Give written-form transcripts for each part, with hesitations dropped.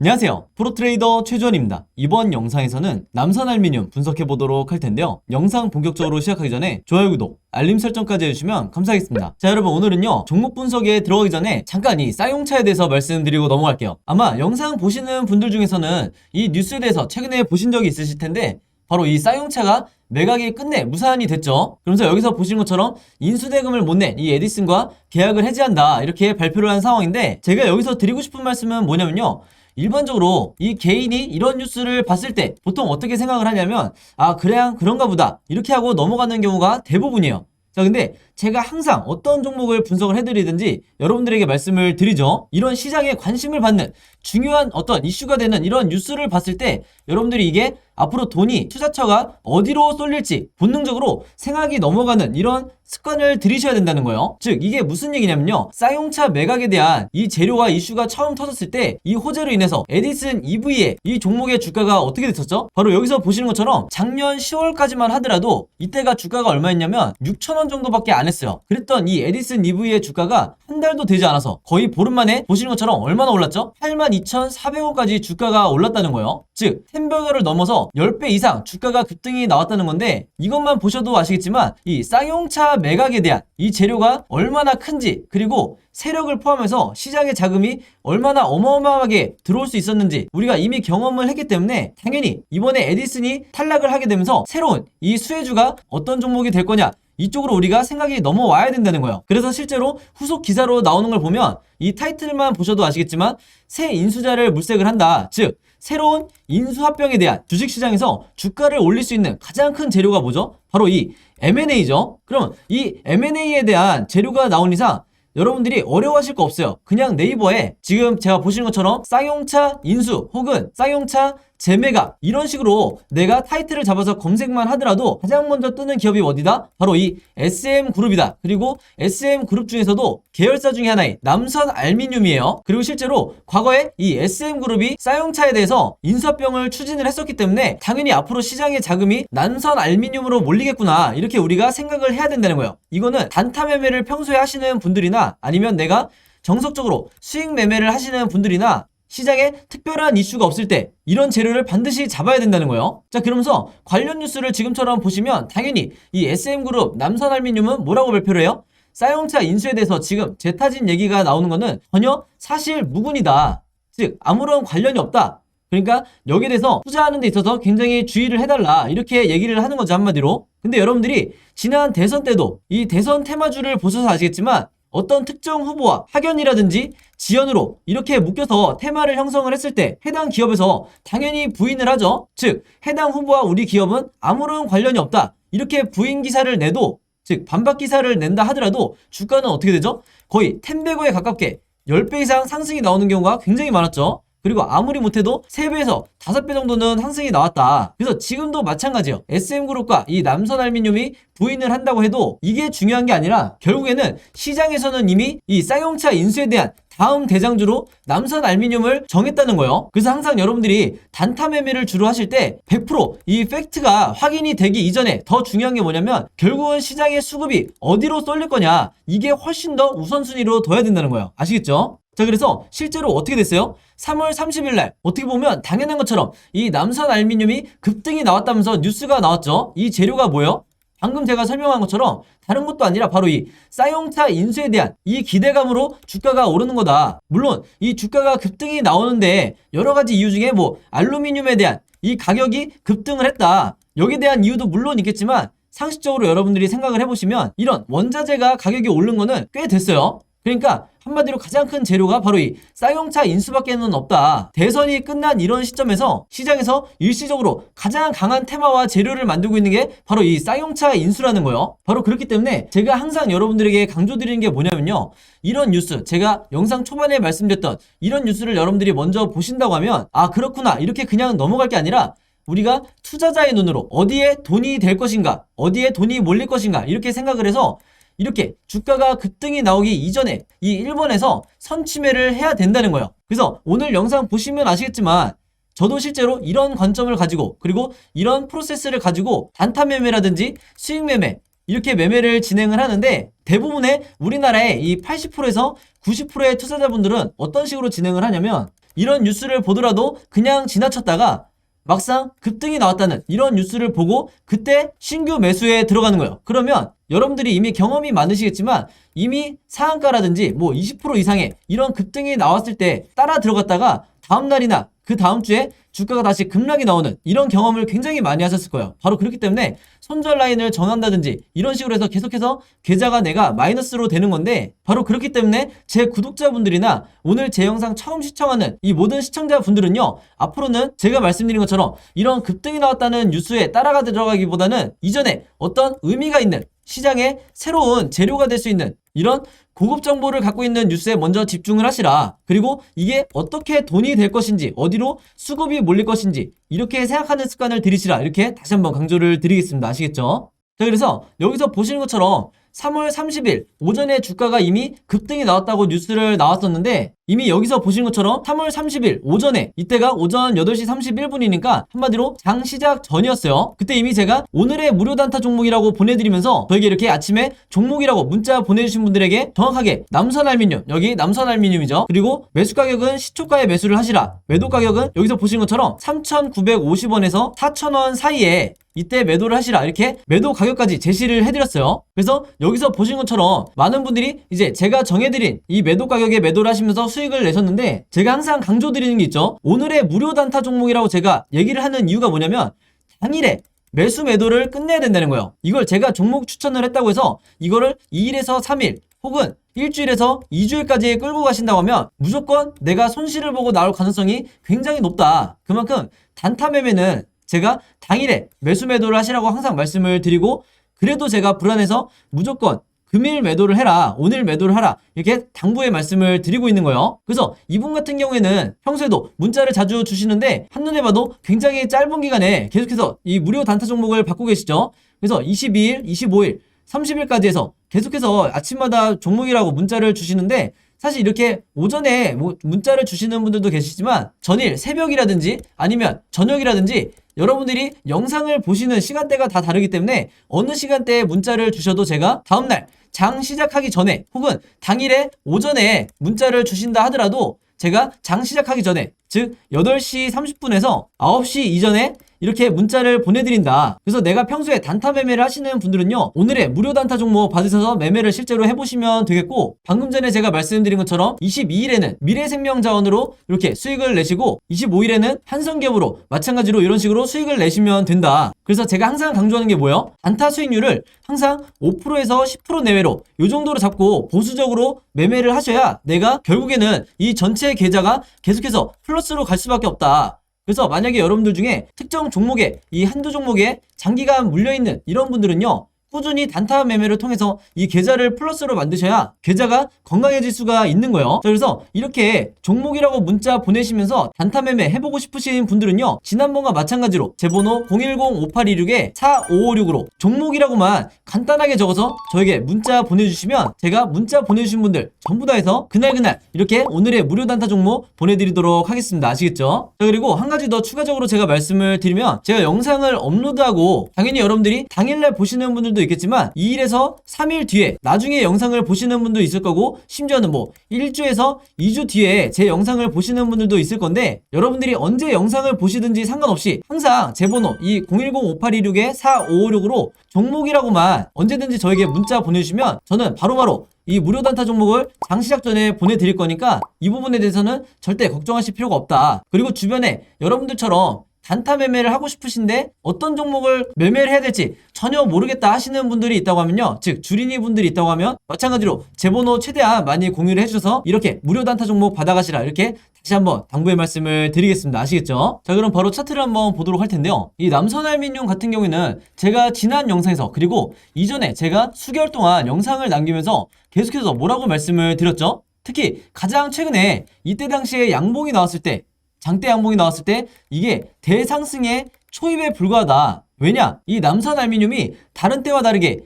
안녕하세요. 프로트레이더 최주원입니다. 이번 영상에서는 남선알미늄 분석해보도록 할 텐데요. 영상 본격적으로 시작하기 전에 좋아요, 구독, 알림 설정까지 해주시면 감사하겠습니다. 자, 여러분, 오늘은요 종목 분석에 들어가기 전에 잠깐 이 쌍용차에 대해서 말씀드리고 넘어갈게요. 아마 영상 보시는 분들 중에서는 이 뉴스에 대해서 최근에 보신 적이 있으실 텐데 바로 이 쌍용차가 매각이 끝내 무산이 됐죠. 그러면서 여기서 보시는 것처럼 인수대금을 못 낸 이 에디슨과 계약을 해지한다 이렇게 발표를 한 상황인데, 제가 여기서 드리고 싶은 말씀은 뭐냐면요, 일반적으로 이 개인이 이런 뉴스를 봤을 때 보통 어떻게 생각을 하냐면, 아, 그냥 그런가 보다 이렇게 하고 넘어가는 경우가 대부분이에요. 자, 근데 제가 항상 어떤 종목을 분석을 해드리든지 여러분들에게 말씀을 드리죠. 이런 시장에 관심을 받는 중요한 어떤 이슈가 되는 이런 뉴스를 봤을 때 여러분들이 이게 앞으로 돈이, 투자처가 어디로 쏠릴지 본능적으로 생각이 넘어가는 이런 습관을 들이셔야 된다는 거예요. 즉, 이게 무슨 얘기냐면요, 쌍용차 매각에 대한 이 재료와 이슈가 처음 터졌을 때 이 호재로 인해서 에디슨 EV의 이 종목의 주가가 어떻게 됐었죠? 바로 여기서 보시는 것처럼 작년 10월까지만 하더라도 이때가 주가가 얼마였냐면 6,000원 정도밖에 안 했어요. 그랬던 이 에디슨 EV의 주가가 한 달도 되지 않아서 거의 보름 만에 보시는 것처럼 얼마나 올랐죠? 82,400원까지 주가가 올랐다는 거예요. 즉, 햄버거를 넘어서 10배 이상 주가가 급등이 나왔다는 건데, 이것만 보셔도 아시겠지만 이 쌍용차 매각에 대한 이 재료가 얼마나 큰지, 그리고 세력을 포함해서 시장의 자금이 얼마나 어마어마하게 들어올 수 있었는지 우리가 이미 경험을 했기 때문에 당연히 이번에 에디슨이 탈락을 하게 되면서 새로운 이 수혜주가 어떤 종목이 될 거냐, 이쪽으로 우리가 생각이 넘어와야 된다는 거예요. 그래서 실제로 후속 기사로 나오는 걸 보면 이 타이틀만 보셔도 아시겠지만 새 인수자를 물색을 한다. 즉, 새로운 인수합병에 대한 주식시장에서 주가를 올릴 수 있는 가장 큰 재료가 뭐죠? 바로 이 M&A죠. 그럼 이 M&A에 대한 재료가 나온 이상 여러분들이 어려워하실 거 없어요. 그냥 네이버에 지금 제가 보시는 것처럼 쌍용차 인수 혹은 쌍용차 재매각 이런 식으로 내가 타이틀을 잡아서 검색만 하더라도 가장 먼저 뜨는 기업이 어디다? 바로 이 SM그룹이다. 그리고 SM그룹 중에서도 계열사 중에 하나인 남선알미늄이에요. 그리고 실제로 과거에 이 SM그룹이 쌍용차에 대해서 인수합병을 추진을 했었기 때문에 당연히 앞으로 시장의 자금이 남선알미늄으로 몰리겠구나, 이렇게 우리가 생각을 해야 된다는 거예요. 이거는 단타 매매를 평소에 하시는 분들이나 아니면 내가 정석적으로 수익 매매를 하시는 분들이나 시장에 특별한 이슈가 없을 때 이런 재료를 반드시 잡아야 된다는 거예요. 자, 그러면서 관련 뉴스를 지금처럼 보시면 당연히 이 SM그룹 남선알미늄은 뭐라고 발표를 해요? 쌍용차 인수에 대해서 지금 재타진 얘기가 나오는 거는 전혀 사실 무근이다. 즉, 아무런 관련이 없다. 그러니까 여기에 대해서 투자하는 데 있어서 굉장히 주의를 해달라, 이렇게 얘기를 하는 거죠, 한마디로. 근데 여러분들이 지난 대선 때도 이 대선 테마주를 보셔서 아시겠지만 어떤 특정 후보와 학연이라든지 지연으로 이렇게 묶여서 테마를 형성을 했을 때 해당 기업에서 당연히 부인을 하죠. 즉, 해당 후보와 우리 기업은 아무런 관련이 없다, 이렇게 부인 기사를 내도, 즉 반박 기사를 낸다 하더라도 주가는 어떻게 되죠? 거의 10배고에 가깝게 10배 이상 상승이 나오는 경우가 굉장히 많았죠. 그리고 아무리 못해도 3배에서 5배 정도는 상승이 나왔다. 그래서 지금도 마찬가지예요. SM그룹과 이 남선알미늄이 부인을 한다고 해도 이게 중요한 게 아니라 결국에는 시장에서는 이미 이 쌍용차 인수에 대한 다음 대장주로 남선알미늄을 정했다는 거예요. 그래서 항상 여러분들이 단타 매매를 주로 하실 때 100%이 팩트가 확인이 되기 이전에 더 중요한 게 뭐냐면 결국은 시장의 수급이 어디로 쏠릴 거냐, 이게 훨씬 더 우선순위로 둬야 된다는 거예요. 아시겠죠? 자, 그래서 실제로 어떻게 됐어요? 3월 30일 날 어떻게 보면 당연한 것처럼 이 남선알미늄이 급등이 나왔다면서 뉴스가 나왔죠. 이 재료가 뭐예요? 방금 제가 설명한 것처럼 다른 것도 아니라 바로 이 쌍용차 인수에 대한 이 기대감으로 주가가 오르는 거다. 물론 이 주가가 급등이 나오는데 여러 가지 이유 중에 뭐 알루미늄에 대한 이 가격이 급등을 했다, 여기에 대한 이유도 물론 있겠지만 상식적으로 여러분들이 생각을 해보시면 이런 원자재가 가격이 오른 거는 꽤 됐어요. 그러니까 한마디로 가장 큰 재료가 바로 이 쌍용차 인수밖에는 없다. 대선이 끝난 이런 시점에서 시장에서 일시적으로 가장 강한 테마와 재료를 만들고 있는 게 바로 이 쌍용차 인수라는 거예요. 바로 그렇기 때문에 제가 항상 여러분들에게 강조드리는 게 뭐냐면요, 이런 뉴스, 제가 영상 초반에 말씀드렸던 이런 뉴스를 여러분들이 먼저 보신다고 하면 아, 그렇구나, 이렇게 그냥 넘어갈 게 아니라 우리가 투자자의 눈으로 어디에 돈이 될 것인가, 어디에 돈이 몰릴 것인가, 이렇게 생각을 해서 이렇게 주가가 급등이 나오기 이전에 이 1번에서 선취매를 해야 된다는 거예요. 그래서 오늘 영상 보시면 아시겠지만 저도 실제로 이런 관점을 가지고, 그리고 이런 프로세스를 가지고 단타 매매라든지 수익 매매 이렇게 매매를 진행을 하는데, 대부분의 우리나라의 이 80%에서 90%의 투자자분들은 어떤 식으로 진행을 하냐면 이런 뉴스를 보더라도 그냥 지나쳤다가 막상 급등이 나왔다는 이런 뉴스를 보고 그때 신규 매수에 들어가는 거예요. 그러면 여러분들이 이미 경험이 많으시겠지만 이미 상한가라든지 뭐 20% 이상의 이런 급등이 나왔을 때 따라 들어갔다가 다음날이나 그 다음 주에 주가가 다시 급락이 나오는 이런 경험을 굉장히 많이 하셨을 거예요. 바로 그렇기 때문에 손절 라인을 정한다든지 이런 식으로 해서 계속해서 계좌가 내가 마이너스로 되는 건데, 바로 그렇기 때문에 제 구독자분들이나 오늘 제 영상 처음 시청하는 이 모든 시청자분들은요, 앞으로는 제가 말씀드린 것처럼 이런 급등이 나왔다는 뉴스에 따라가 들어가기보다는 이전에 어떤 의미가 있는 시장에 새로운 재료가 될 수 있는 이런 고급 정보를 갖고 있는 뉴스에 먼저 집중을 하시라. 그리고 이게 어떻게 돈이 될 것인지, 어디로 수급이 몰릴 것인지 이렇게 생각하는 습관을 들이시라. 이렇게 다시 한번 강조를 드리겠습니다. 아시겠죠? 자, 그래서 여기서 보시는 것처럼 3월 30일 오전에 주가가 이미 급등이 나왔다고 뉴스를 나왔었는데, 이미 여기서 보시는 것처럼 3월 30일 오전에, 이때가 오전 8시 31분이니까 한마디로 장 시작 전이었어요. 그때 이미 제가 오늘의 무료 단타 종목이라고 보내드리면서 저에게 이렇게 아침에 종목이라고 문자 보내주신 분들에게 정확하게 남선알미늄, 여기 남선알미늄이죠. 그리고 매수 가격은 시초가에 매수를 하시라. 매도 가격은 여기서 보시는 것처럼 3,950원에서 4,000원 사이에 이때 매도를 하시라. 이렇게 매도 가격까지 제시를 해드렸어요. 그래서 여기서 보신 것처럼 많은 분들이 이제 제가 정해드린 이 매도 가격에 매도를 하시면서 수익을 내셨는데, 제가 항상 강조드리는 게 있죠. 오늘의 무료 단타 종목이라고 제가 얘기를 하는 이유가 뭐냐면 당일에 매수 매도를 끝내야 된다는 거예요. 이걸 제가 종목 추천을 했다고 해서 이거를 2일에서 3일 혹은 일주일에서 2주일까지 끌고 가신다고 하면 무조건 내가 손실을 보고 나올 가능성이 굉장히 높다. 그만큼 단타 매매는 제가 당일에 매수 매도를 하시라고 항상 말씀을 드리고, 그래도 제가 불안해서 무조건 금일 매도를 해라, 오늘 매도를 하라, 이렇게 당부의 말씀을 드리고 있는 거예요. 그래서 이분 같은 경우에는 평소에도 문자를 자주 주시는데 한눈에 봐도 굉장히 짧은 기간에 계속해서 이 무료 단타 종목을 받고 계시죠. 그래서 22일, 25일, 30일까지 해서 계속해서 아침마다 종목이라고 문자를 주시는데, 사실 이렇게 오전에 문자를 주시는 분들도 계시지만 전일 새벽이라든지 아니면 저녁이라든지 여러분들이 영상을 보시는 시간대가 다 다르기 때문에 어느 시간대에 문자를 주셔도 제가 다음날 장 시작하기 전에 혹은 당일에 오전에 문자를 주신다 하더라도 제가 장 시작하기 전에, 즉 8시 30분에서 9시 이전에 이렇게 문자를 보내드린다. 그래서 내가 평소에 단타 매매를 하시는 분들은요, 오늘의 무료 단타 종목 받으셔서 매매를 실제로 해보시면 되겠고, 방금 전에 제가 말씀드린 것처럼 22일에는 미래생명자원으로 이렇게 수익을 내시고 25일에는 한성기업으로 마찬가지로 이런 식으로 수익을 내시면 된다. 그래서 제가 항상 강조하는 게 뭐예요? 단타 수익률을 항상 5%에서 10% 내외로 이 정도로 잡고 보수적으로 매매를 하셔야 내가 결국에는 이 전체 계좌가 계속해서 플러스로 갈 수밖에 없다. 그래서 만약에 여러분들 중에 특정 종목에, 이 한두 종목에 장기간 물려있는 이런 분들은요, 꾸준히 단타 매매를 통해서 이 계좌를 플러스로 만드셔야 계좌가 건강해질 수가 있는 거예요. 자, 그래서 이렇게 종목이라고 문자 보내시면서 단타 매매 해보고 싶으신 분들은요, 지난번과 마찬가지로 제 번호 010-5826-4556으로 종목이라고만 간단하게 적어서 저에게 문자 보내주시면 제가 문자 보내주신 분들 전부 다 해서 그날 이렇게 오늘의 무료 단타 종목 보내드리도록 하겠습니다. 아시겠죠? 자, 그리고 한 가지 더 추가적으로 제가 말씀을 드리면, 제가 영상을 업로드하고 당연히 여러분들이 당일날 보시는 분들도 있겠지만 2일에서 3일 뒤에 나중에 영상을 보시는 분도 있을 거고, 심지어는 뭐 1주에서 2주 뒤에 제 영상을 보시는 분들도 있을 건데, 여러분들이 언제 영상을 보시든지 상관없이 항상 제 번호 이 010-5826-4556으로 종목이라고만 언제든지 저에게 문자 보내주시면 저는 바로바로 이 무료 단타 종목을 장 시작 전에 보내드릴 거니까 이 부분에 대해서는 절대 걱정하실 필요가 없다. 그리고 주변에 여러분들처럼 단타 매매를 하고 싶으신데 어떤 종목을 매매를 해야 될지 전혀 모르겠다 하시는 분들이 있다고 하면요, 즉 주린이 분들이 있다고 하면 마찬가지로 제 번호 최대한 많이 공유를 해주셔서 이렇게 무료 단타 종목 받아가시라, 이렇게 다시 한번 당부의 말씀을 드리겠습니다. 아시겠죠? 자, 그럼 바로 차트를 한번 보도록 할 텐데요, 이 남선알미늄 같은 경우에는 제가 지난 영상에서, 그리고 이전에 제가 수개월 동안 영상을 남기면서 계속해서 뭐라고 말씀을 드렸죠? 특히 가장 최근에 이때 당시에 양봉이 나왔을 때, 장대 양봉이 나왔을 때 이게 대상승의 초입에 불과하다. 왜냐? 이 남선알미늄이 다른 때와 다르게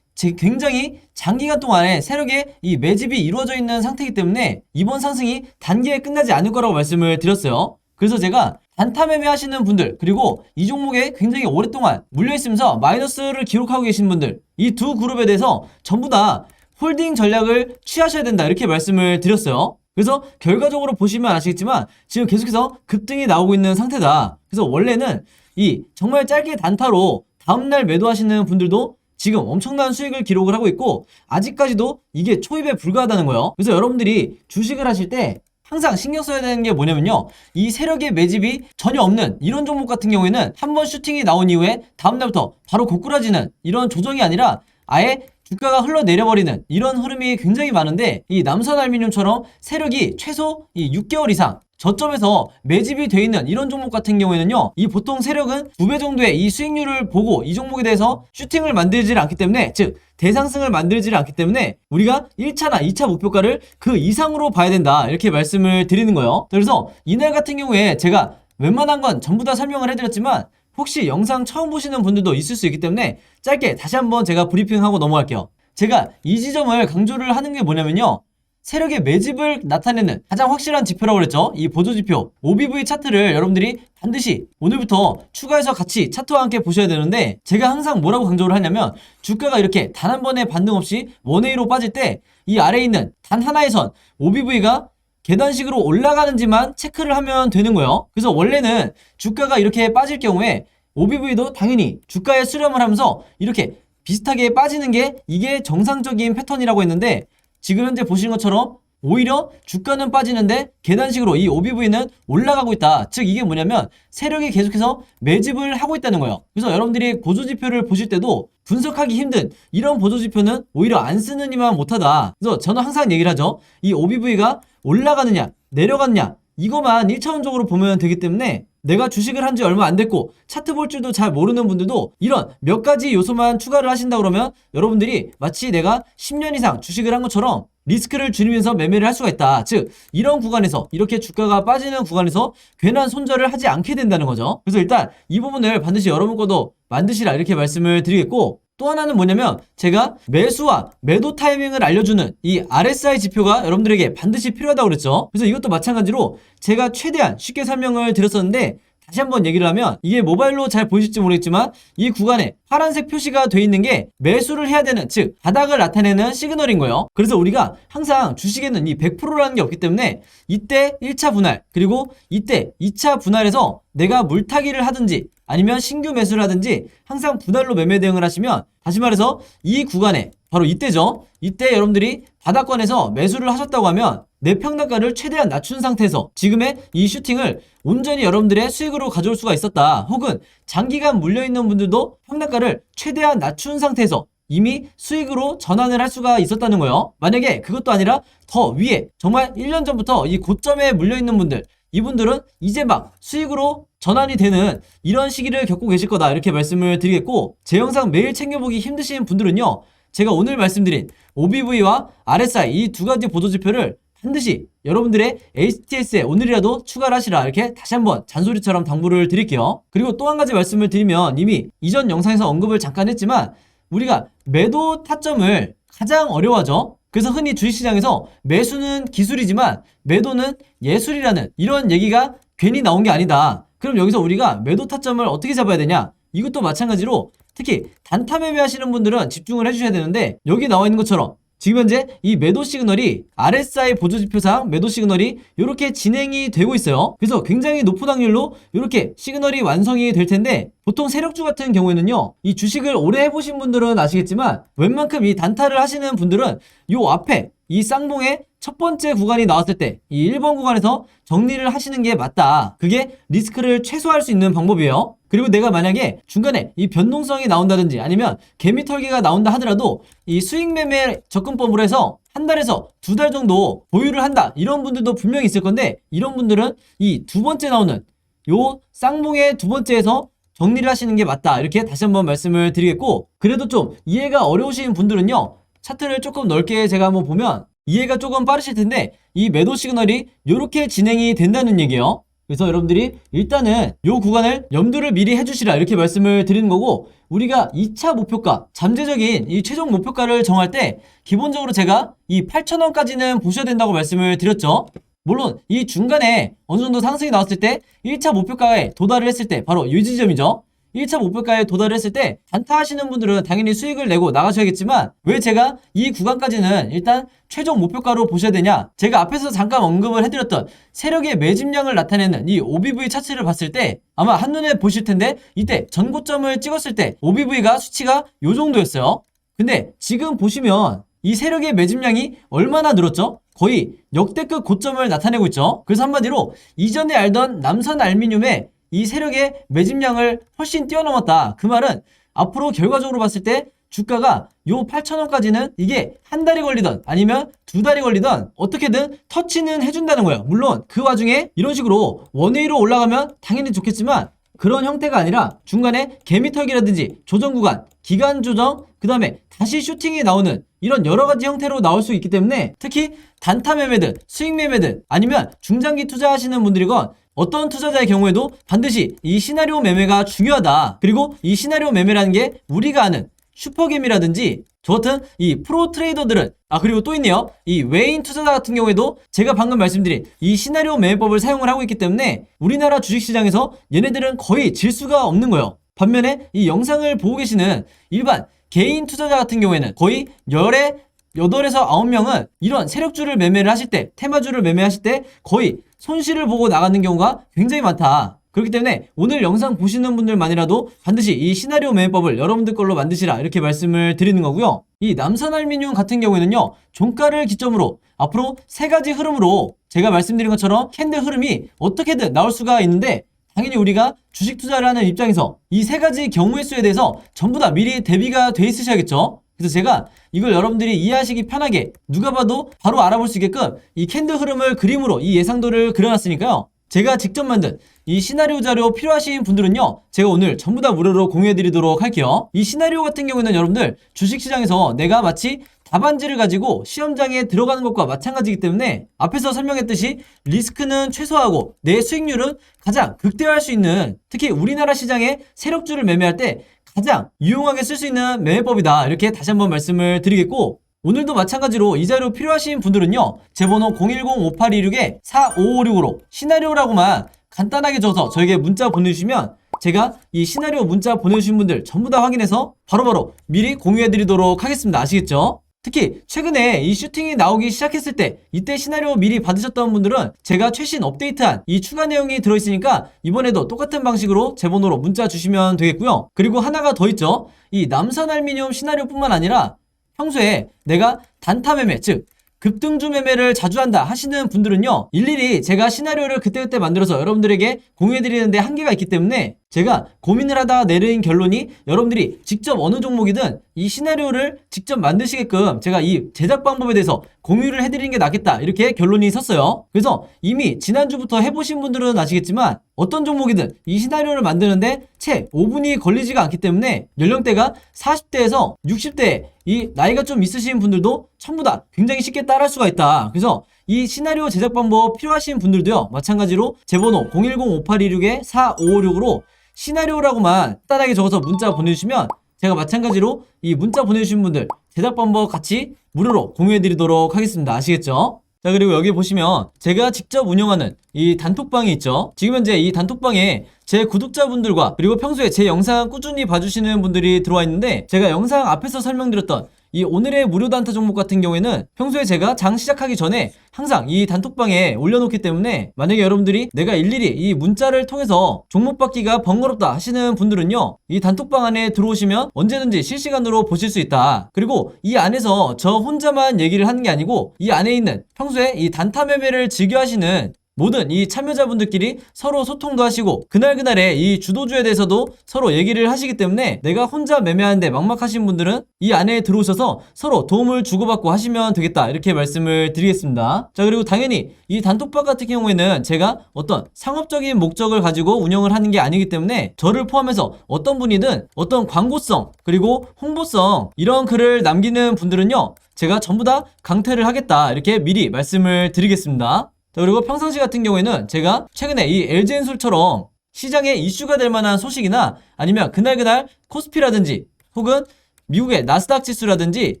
굉장히 장기간 동안에 세력의 이 매집이 이루어져 있는 상태이기 때문에 이번 상승이 단기에 끝나지 않을 거라고 말씀을 드렸어요. 그래서 제가 단타 매매 하시는 분들, 그리고 이 종목에 굉장히 오랫동안 물려있으면서 마이너스를 기록하고 계신 분들, 이 두 그룹에 대해서 전부 다 홀딩 전략을 취하셔야 된다, 이렇게 말씀을 드렸어요. 그래서 결과적으로 보시면 아시겠지만 지금 계속해서 급등이 나오고 있는 상태다. 그래서 원래는 이 정말 짧게 단타로 다음날 매도하시는 분들도 지금 엄청난 수익을 기록을 하고 있고 아직까지도 이게 초입에 불과하다는 거예요. 그래서 여러분들이 주식을 하실 때 항상 신경 써야 되는 게 뭐냐면요, 이 세력의 매집이 전혀 없는 이런 종목 같은 경우에는 한번 슈팅이 나온 이후에 다음날부터 바로 고꾸라지는 이런 조정이 아니라 아예 주가가 흘러내려버리는 이런 흐름이 굉장히 많은데, 이 남선알루미늄처럼 세력이 최소 이 6개월 이상 저점에서 매집이 돼 있는 이런 종목 같은 경우에는요, 이 보통 세력은 2배 정도의 이 수익률을 보고 이 종목에 대해서 슈팅을 만들지를 않기 때문에, 즉 대상승을 만들지를 않기 때문에 우리가 1차나 2차 목표가를 그 이상으로 봐야 된다, 이렇게 말씀을 드리는 거예요. 그래서 이날 같은 경우에 제가 웬만한 건 전부 다 설명을 해드렸지만 혹시 영상 처음 보시는 분들도 있을 수 있기 때문에 짧게 다시 한번 제가 브리핑하고 넘어갈게요. 제가 이 지점을 강조를 하는 게 뭐냐면요, 세력의 매집을 나타내는 가장 확실한 지표라고 그랬죠. 이 보조지표 OBV 차트를 여러분들이 반드시 오늘부터 추가해서 같이 차트와 함께 보셔야 되는데, 제가 항상 뭐라고 강조를 하냐면 주가가 이렇게 단 한 번의 반등 없이 원웨이로 빠질 때 이 아래에 있는 단 하나의 선 OBV가 계단식으로 올라가는지만 체크를 하면 되는 거예요. 그래서 원래는 주가가 이렇게 빠질 경우에 OBV도 당연히 주가에 수렴을 하면서 이렇게 비슷하게 빠지는 게 이게 정상적인 패턴이라고 했는데, 지금 현재 보시는 것처럼 오히려 주가는 빠지는데 계단식으로 이 OBV는 올라가고 있다. 즉 이게 뭐냐면 세력이 계속해서 매집을 하고 있다는 거예요. 그래서 여러분들이 보조지표를 보실 때도 분석하기 힘든 이런 보조지표는 오히려 안 쓰는 이만 못하다. 그래서 저는 항상 얘기를 하죠. 이 OBV가 올라가느냐 내려가느냐 이거만 1차원적으로 보면 되기 때문에, 내가 주식을 한 지 얼마 안 됐고 차트 볼 줄도 잘 모르는 분들도 이런 몇 가지 요소만 추가를 하신다 그러면 여러분들이 마치 내가 10년 이상 주식을 한 것처럼 리스크를 줄이면서 매매를 할 수가 있다. 즉 이런 구간에서, 이렇게 주가가 빠지는 구간에서 괜한 손절을 하지 않게 된다는 거죠. 그래서 일단 이 부분을 반드시 여러분 거도 만드시라, 이렇게 말씀을 드리겠고, 또 하나는 뭐냐면 제가 매수와 매도 타이밍을 알려주는 이 RSI 지표가 여러분들에게 반드시 필요하다고 그랬죠. 그래서 이것도 마찬가지로 제가 최대한 쉽게 설명을 드렸었는데 다시 한번 얘기를 하면, 이게 모바일로 잘 보이실지 모르겠지만 이 구간에 파란색 표시가 돼 있는 게 매수를 해야 되는, 즉 바닥을 나타내는 시그널인 거예요. 그래서 우리가 항상 주식에는 이 100%라는 게 없기 때문에 이때 1차 분할 그리고 이때 2차 분할에서 내가 물타기를 하든지 아니면 신규 매수를 하든지 항상 분할로 매매 대응을 하시면, 다시 말해서 이 구간에 바로 이때죠. 이때 여러분들이 바닥권에서 매수를 하셨다고 하면 내 평단가를 최대한 낮춘 상태에서 지금의 이 슈팅을 온전히 여러분들의 수익으로 가져올 수가 있었다. 혹은 장기간 물려있는 분들도 평단가를 최대한 낮춘 상태에서 이미 수익으로 전환을 할 수가 있었다는 거예요. 만약에 그것도 아니라 더 위에 정말 1년 전부터 이 고점에 물려있는 분들, 이분들은 이제 막 수익으로 전환이 되는 이런 시기를 겪고 계실 거다, 이렇게 말씀을 드리겠고, 제 영상 매일 챙겨보기 힘드신 분들은요, 제가 오늘 말씀드린 OBV와 RSI 이 두 가지 보조지표를 반드시 여러분들의 HTS에 오늘이라도 추가를 하시라, 이렇게 다시 한번 잔소리처럼 당부를 드릴게요. 그리고 또 한 가지 말씀을 드리면, 이미 이전 영상에서 언급을 잠깐 했지만 우리가 매도 타점을 가장 어려워하죠. 그래서 흔히 주식시장에서 매수는 기술이지만 매도는 예술이라는 이런 얘기가 괜히 나온 게 아니다. 그럼 여기서 우리가 매도 타점을 어떻게 잡아야 되냐? 이것도 마찬가지로 특히 단타 매매하시는 분들은 집중을 해주셔야 되는데, 여기 나와 있는 것처럼 지금 현재 이 매도 시그널이 RSI 보조지표상 매도 시그널이 이렇게 진행이 되고 있어요. 그래서 굉장히 높은 확률로 이렇게 시그널이 완성이 될 텐데, 보통 세력주 같은 경우에는요, 이 주식을 오래 해보신 분들은 아시겠지만 웬만큼 이 단타를 하시는 분들은 요 앞에 이 쌍봉의 첫 번째 구간이 나왔을 때 이 1번 구간에서 정리를 하시는 게 맞다. 그게 리스크를 최소화할 수 있는 방법이에요. 그리고 내가 만약에 중간에 이 변동성이 나온다든지 아니면 개미털기가 나온다 하더라도 이 수익 매매 접근법으로 해서 한 달에서 2달 정도 보유를 한다, 이런 분들도 분명히 있을 건데, 이런 분들은 이 두 번째 나오는 요 쌍봉의 두 번째에서 정리를 하시는 게 맞다, 이렇게 다시 한번 말씀을 드리겠고, 그래도 좀 이해가 어려우신 분들은요, 차트를 조금 넓게 제가 한번 보면 이해가 조금 빠르실 텐데, 이 매도 시그널이 이렇게 진행이 된다는 얘기예요. 그래서 여러분들이 일단은 요 구간을 염두를 미리 해주시라, 이렇게 말씀을 드리는 거고, 우리가 2차 목표가, 잠재적인 이 최종 목표가를 정할 때 기본적으로 제가 이 8,000원까지는 보셔야 된다고 말씀을 드렸죠. 물론 이 중간에 어느 정도 상승이 나왔을 때 1차 목표가에 도달을 했을 때 바로 이 지점이죠. 1차 목표가에 도달했을 때 단타하시는 분들은 당연히 수익을 내고 나가셔야겠지만 왜 제가 이 구간까지는 일단 최종 목표가로 보셔야 되냐? 제가 앞에서 잠깐 언급을 해드렸던 세력의 매집량을 나타내는 이 OBV 차트를 봤을 때 아마 한눈에 보실 텐데 이때 전고점을 찍었을 때 OBV가 수치가 요 정도였어요. 근데 지금 보시면 이 세력의 매집량이 얼마나 늘었죠? 거의 역대급 고점을 나타내고 있죠. 그래서 한마디로 이전에 알던 남선알미늄의 이 세력의 매집량을 훨씬 뛰어넘었다. 그 말은 앞으로 결과적으로 봤을 때 주가가 요 8,000원까지는 이게 한 달이 걸리던 아니면 두 달이 걸리던 어떻게든 터치는 해준다는 거예요. 물론 그 와중에 이런 식으로 원웨이로 올라가면 당연히 좋겠지만 그런 형태가 아니라 중간에 개미털기라든지 조정 구간, 기간 조정, 그 다음에 다시 슈팅이 나오는 이런 여러가지 형태로 나올 수 있기 때문에 특히 단타 매매든 수익 매매든 아니면 중장기 투자하시는 분들이건 어떤 투자자의 경우에도 반드시 이 시나리오 매매가 중요하다. 그리고 이 시나리오 매매라는 게 우리가 아는 슈퍼겜이라든지 저 같은 이 프로 트레이더들은 그리고 또 있네요. 이 외인 투자자 같은 경우에도 제가 방금 말씀드린 이 시나리오 매매법을 사용을 하고 있기 때문에 우리나라 주식시장에서 얘네들은 거의 질 수가 없는 거예요. 반면에 이 영상을 보고 계시는 일반 개인 투자자 같은 경우에는 거의 8에서 9명은 이런 세력주를 매매를 하실 때 테마주를 매매하실 때 거의 손실을 보고 나가는 경우가 굉장히 많다. 그렇기 때문에 오늘 영상 보시는 분들만이라도 반드시 이 시나리오 매매법을 여러분들 걸로 만드시라 이렇게 말씀을 드리는 거고요. 이 남선알미늄 같은 경우에는요. 종가를 기점으로 앞으로 세 가지 흐름으로 제가 말씀드린 것처럼 캔들 흐름이 어떻게든 나올 수가 있는데 당연히 우리가 주식 투자를 하는 입장에서 이 세 가지 경우의 수에 대해서 전부 다 미리 대비가 돼 있으셔야겠죠. 그래서 제가 이걸 여러분들이 이해하시기 편하게 누가 봐도 바로 알아볼 수 있게끔 이 캔들 흐름을 그림으로 이 예상도를 그려놨으니까요. 제가 직접 만든 이 시나리오 자료 필요하신 분들은요 제가 오늘 전부 다 무료로 공유해드리도록 할게요. 이 시나리오 같은 경우에는 여러분들 주식시장에서 내가 마치 답안지를 가지고 시험장에 들어가는 것과 마찬가지이기 때문에 앞에서 설명했듯이 리스크는 최소화하고 내 수익률은 가장 극대화할 수 있는 특히 우리나라 시장에 세력주를 매매할 때 가장 유용하게 쓸 수 있는 매매법이다. 이렇게 다시 한번 말씀을 드리겠고 오늘도 마찬가지로 이 자료 필요하신 분들은요 제 번호 010-5826-4556으로 시나리오라고만 간단하게 적어서 저에게 문자 보내주시면 제가 이 시나리오 문자 보내주신 분들 전부 다 확인해서 바로바로 미리 공유해드리도록 하겠습니다. 아시겠죠? 특히 최근에 이 슈팅이 나오기 시작했을 때 이때 시나리오 미리 받으셨던 분들은 제가 최신 업데이트한 이 추가 내용이 들어있으니까 이번에도 똑같은 방식으로 제 번호로 문자 주시면 되겠고요. 그리고 하나가 더 있죠. 이 남선알미늄 시나리오뿐만 아니라 평소에 내가 단타 매매 즉 급등주 매매를 자주 한다 하시는 분들은요 일일이 제가 시나리오를 그때그때 만들어서 여러분들에게 공유해드리는데 한계가 있기 때문에 제가 고민을 하다가 내린 결론이 여러분들이 직접 어느 종목이든 이 시나리오를 직접 만드시게끔 제가 이 제작 방법에 대해서 공유를 해드리는 게 낫겠다 이렇게 결론이 섰어요. 그래서 이미 지난주부터 해보신 분들은 아시겠지만 어떤 종목이든 이 시나리오를 만드는데 채 5분이 걸리지가 않기 때문에 연령대가 40대에서 60대 이 나이가 좀 있으신 분들도 전부 다 굉장히 쉽게 따라할 수가 있다. 그래서 이 시나리오 제작 방법 필요하신 분들도요 마찬가지로 제 번호 010-5826-4556으로 시나리오라고만 간단하게 적어서 문자 보내주시면 제가 마찬가지로 이 문자 보내주신 분들 제작 방법 같이 무료로 공유해드리도록 하겠습니다. 아시겠죠? 자 그리고 여기 보시면 제가 직접 운영하는 이 단톡방이 있죠. 지금 현재 이 단톡방에 제 구독자분들과 그리고 평소에 제 영상 꾸준히 봐주시는 분들이 들어와 있는데 제가 영상 앞에서 설명드렸던 이 오늘의 무료 단타 종목 같은 경우에는 평소에 제가 장 시작하기 전에 항상 이 단톡방에 올려놓기 때문에 만약에 여러분들이 내가 일일이 이 문자를 통해서 종목 받기가 번거롭다 하시는 분들은요 이 단톡방 안에 들어오시면 언제든지 실시간으로 보실 수 있다. 그리고 이 안에서 저 혼자만 얘기를 하는 게 아니고 이 안에 있는 평소에 이 단타 매매를 즐겨 하시는 모든 이 참여자분들끼리 서로 소통도 하시고 그날그날의 이 주도주에 대해서도 서로 얘기를 하시기 때문에 내가 혼자 매매하는데 막막하신 분들은 이 안에 들어오셔서 서로 도움을 주고받고 하시면 되겠다 이렇게 말씀을 드리겠습니다. 자 그리고 당연히 이 단톡방 같은 경우에는 제가 어떤 상업적인 목적을 가지고 운영을 하는 게 아니기 때문에 저를 포함해서 어떤 분이든 어떤 광고성 그리고 홍보성 이런 글을 남기는 분들은요 제가 전부 다 강퇴를 하겠다 이렇게 미리 말씀을 드리겠습니다. 자, 그리고 평상시 같은 경우에는 제가 최근에 이 LG엔솔처럼 시장에 이슈가 될 만한 소식이나 아니면 그날그날 코스피라든지 혹은 미국의 나스닥 지수라든지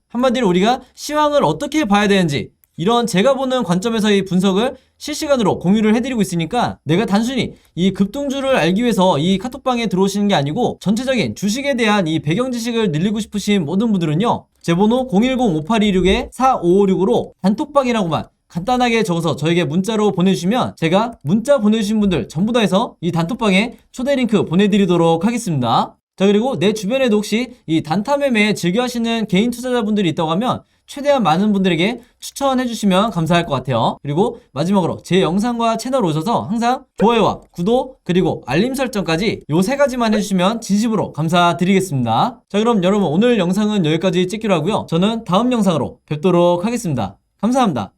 한마디로 우리가 시황을 어떻게 봐야 되는지 이런 제가 보는 관점에서의 분석을 실시간으로 공유를 해드리고 있으니까 내가 단순히 이 급등주를 알기 위해서 이 카톡방에 들어오시는 게 아니고 전체적인 주식에 대한 이 배경 지식을 늘리고 싶으신 모든 분들은요, 제 번호 010-5826-4556으로 단톡방이라고만 간단하게 적어서 저에게 문자로 보내주시면 제가 문자 보내주신 분들 전부 다 해서 이 단톡방에 초대 링크 보내드리도록 하겠습니다. 자, 그리고 내 주변에도 혹시 이 단타 매매 즐겨 하시는 개인 투자자분들이 있다고 하면 최대한 많은 분들에게 추천해 주시면 감사할 것 같아요. 그리고 마지막으로 제 영상과 채널 오셔서 항상 좋아요와 구독 그리고 알림 설정까지 요 세 가지만 해주시면 진심으로 감사드리겠습니다. 자, 그럼 여러분 오늘 영상은 여기까지 찍기로 하고요. 저는 다음 영상으로 뵙도록 하겠습니다. 감사합니다.